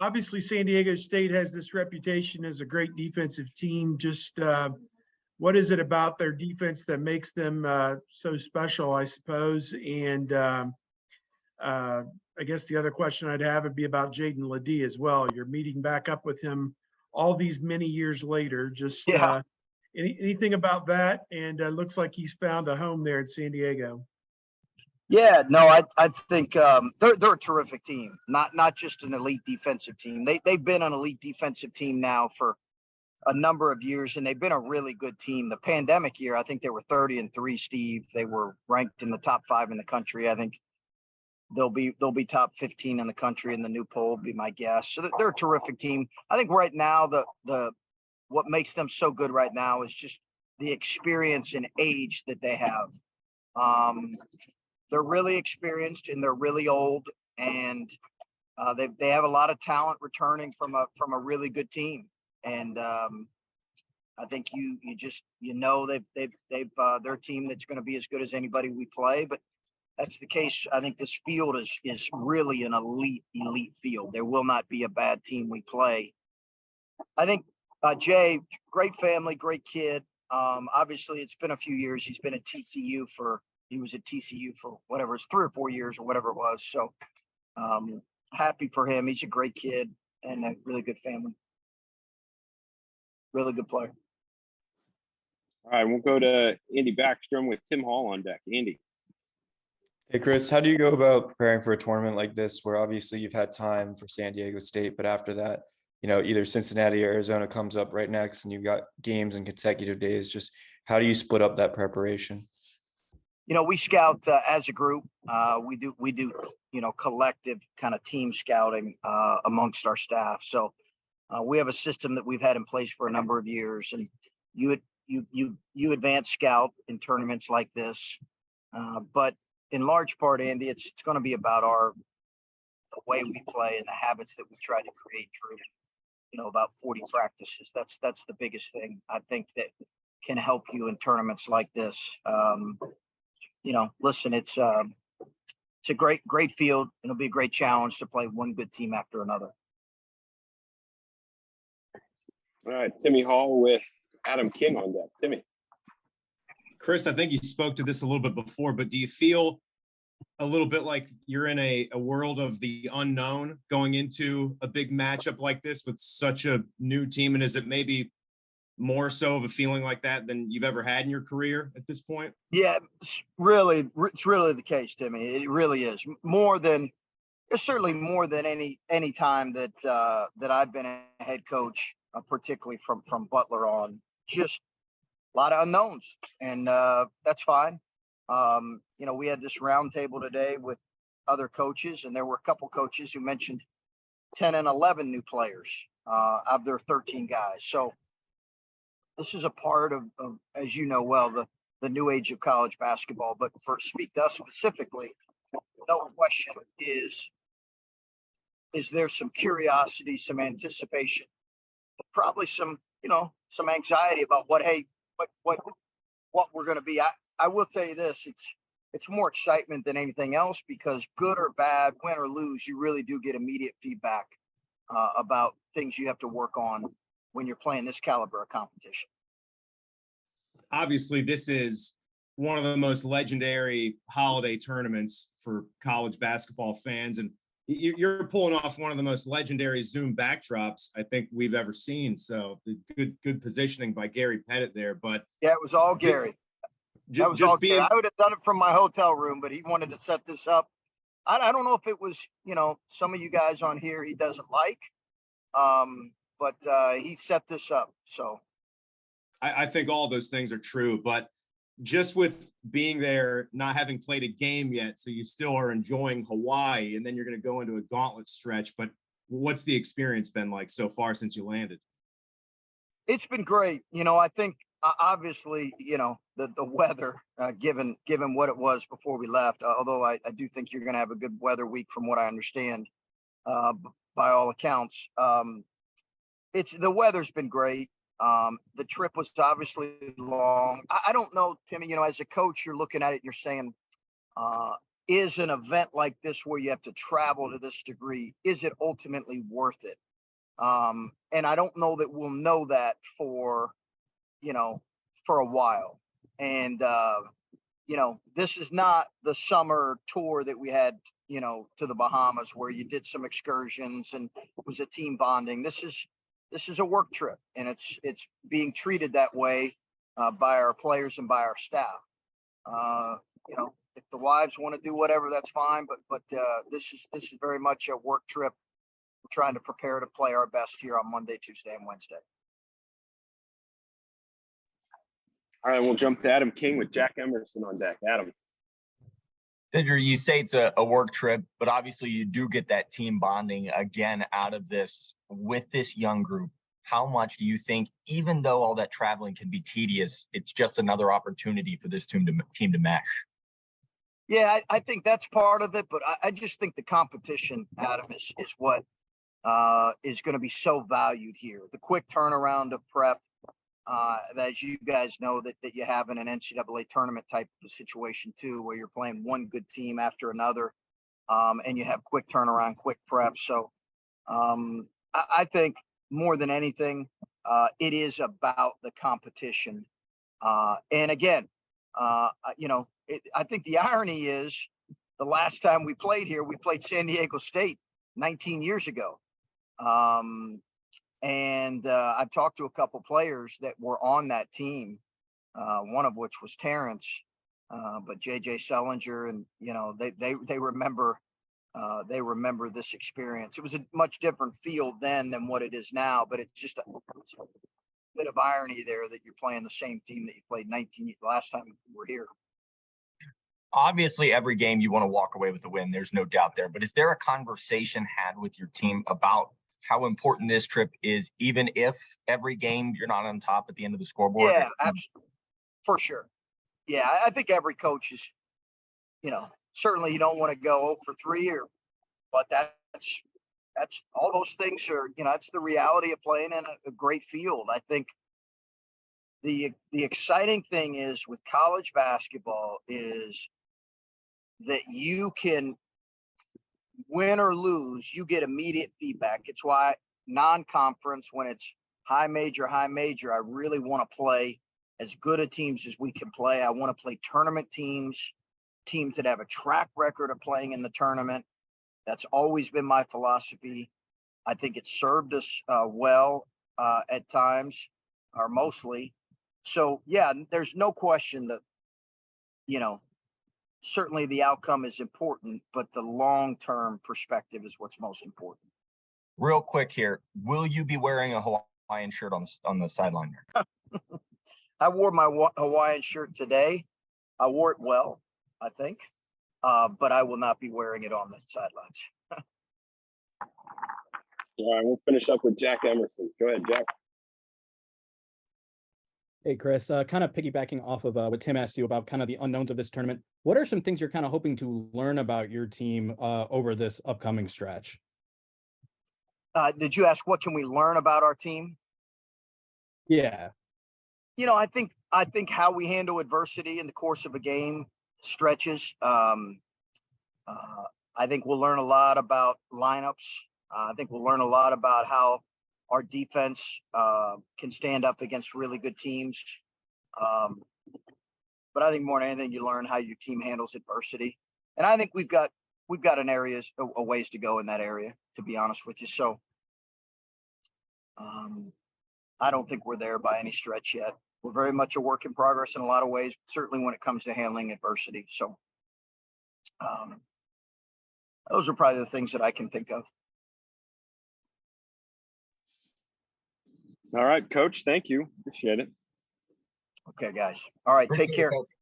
Obviously, San Diego State has this reputation as a great defensive team. Just what is it about their defense that makes them so special, I suppose? And I guess the other question I'd have would be about Jaden Ledee as well. You're meeting back up with him all these many years later. Just anything about that? And looks like he's found a home there in San Diego. Yeah, no, I think they're a terrific team. Not just an elite defensive team. They've been an elite defensive team now for a number of years, and they've been a really good team. The pandemic year, I think they were 30-3, Steve. They were ranked in the top 5 in the country. I think they'll be top 15 in the country in the new poll, would be my guess. So they're a terrific team. I think right now the what makes them so good right now is just the experience and age that they have. They're really experienced and they're really old, and they have a lot of talent returning from a really good team. And I think they're a team that's going to be as good as anybody we play. But that's the case. I think this field is really an elite field. There will not be a bad team we play. I think Jay, great family, great kid. Obviously, it's been a few years. He was at TCU for whatever, it's 3 or 4 years or whatever it was. So happy for him. He's a great kid and a really good family. Really good player. All right, we'll go to Andy Backstrom with Tim Hall on deck. Andy. Hey, Chris, how do you go about preparing for a tournament like this where obviously you've had time for San Diego State, but after that, either Cincinnati or Arizona comes up right next and you've got games in consecutive days? Just how do you split up that preparation? We scout as a group. We do collective kind of team scouting amongst our staff. So we have a system that we've had in place for a number of years, and you advance scout in tournaments like this. But in large part, Andy, it's going to be about the way we play and the habits that we try to create through, about 40 practices. That's the biggest thing I think that can help you in tournaments like this. Listen, it's a great field. It'll be a great challenge to play one good team after another. All right, Timmy Hall with Adam King on deck. Timmy. Chris, I think you spoke to this a little bit before, but do you feel a little bit like you're in a world of the unknown going into a big matchup like this with such a new team? And is it maybe more so of a feeling like that than you've ever had in your career at this point? Yeah, it's really the case, Timmy. It really is. It's certainly more than any time that I've been a head coach, particularly from Butler on. Just a lot of unknowns, and that's fine. We had this roundtable today with other coaches, and there were a couple coaches who mentioned 10 and 11 new players of their 13 guys. So this is a part of as you know well, the new age of college basketball. But speak to us specifically, no question is there some curiosity, some anticipation, probably some anxiety about what we're going to be. I will tell you this, it's more excitement than anything else, because good or bad, win or lose, you really do get immediate feedback about things you have to work on when you're playing this caliber of competition. Obviously, this is one of the most legendary holiday tournaments for college basketball fans, and you're pulling off one of the most legendary Zoom backdrops I think we've ever seen. So good positioning by Gary Pettit there. But yeah, it was all Gary. I would have done it from my hotel room, but he wanted to set this up. I don't know if it was, some of you guys on here he doesn't like, but he set this up. So I think all those things are true, but just with being there, not having played a game yet, so you still are enjoying Hawaii, and then you're going to go into a gauntlet stretch. But what's the experience been like so far since you landed? It's been great. I think obviously, the weather, given what it was before we left, although I do think you're going to have a good weather week from what I understand, by all accounts. The weather's been great. The trip was obviously long. I don't know, Timmy, as a coach, you're looking at it and you're saying, is an event like this where you have to travel to this degree, is it ultimately worth it? And I don't know that we'll know that for, for a while. And, this is not the summer tour that we had, to the Bahamas where you did some excursions and it was a team bonding. This is a work trip, and it's being treated that way by our players and by our staff. If the wives want to do whatever, that's fine. But this is very much a work trip. We're trying to prepare to play our best here on Monday, Tuesday, and Wednesday. All right, we'll jump to Adam King with Jack Emerson on deck. Adam. Sidger, you say it's a work trip, but obviously you do get that team bonding again out of this with this young group. How much do you think, even though all that traveling can be tedious, it's just another opportunity for this team to mesh? Yeah, I think that's part of it, but I just think the competition, Adam, is what is going to be so valued here. The quick turnaround of prep, as you guys know, that you have in an NCAA tournament type of situation too, where you're playing one good team after another, and you have quick turnaround, quick prep. So I think more than anything, it is about the competition. And again, I think the irony is the last time we played here, we played San Diego State 19 years ago. And I've talked to a couple players that were on that team, one of which was Terrence, but JJ Sellinger, and they remember this experience. It was a much different field then than what it is now, but it's just a bit of irony there that you're playing the same team that you played last time you were here. Obviously, every game you want to walk away with a win. There's no doubt there. But is there a conversation had with your team about how important this trip is, even if every game you're not on top at the end of the scoreboard? Yeah, absolutely. For sure. Yeah, I think every coach is, certainly you don't want to go 0 for 3 or, but that's all those things are, that's the reality of playing in a great field. I think the exciting thing is with college basketball is that you can win or lose, you get immediate feedback. It's why non-conference, when it's high major, I really want to play as good a teams as we can play. I want to play tournament teams that have a track record of playing in the tournament. That's always been my philosophy. I think it's served us well at times, or mostly. So, yeah, there's no question that, certainly the outcome is important, but the long-term perspective is what's most important. Real quick here, will you be wearing a Hawaiian shirt on the sideline there? I wore my Hawaiian shirt today. I wore it well, I think, but I will not be wearing it on the sidelines. All right, we'll finish up with Jack Emerson. Go ahead, Jack. Hey, Chris, kind of piggybacking off of what Tim asked you about kind of the unknowns of this tournament. What are some things you're kind of hoping to learn about your team over this upcoming stretch? Did you ask what can we learn about our team? Yeah. I think how we handle adversity in the course of a game stretches. I think we'll learn a lot about lineups. I think we'll learn a lot about how our defense can stand up against really good teams. But I think more than anything, you learn how your team handles adversity. And I think we've got a ways to go in that area, to be honest with you. So I don't think we're there by any stretch yet. We're very much a work in progress in a lot of ways, certainly when it comes to handling adversity. So those are probably the things that I can think of. All right, Coach. Thank you. Appreciate it. Okay, guys. All right. Take care. Coach.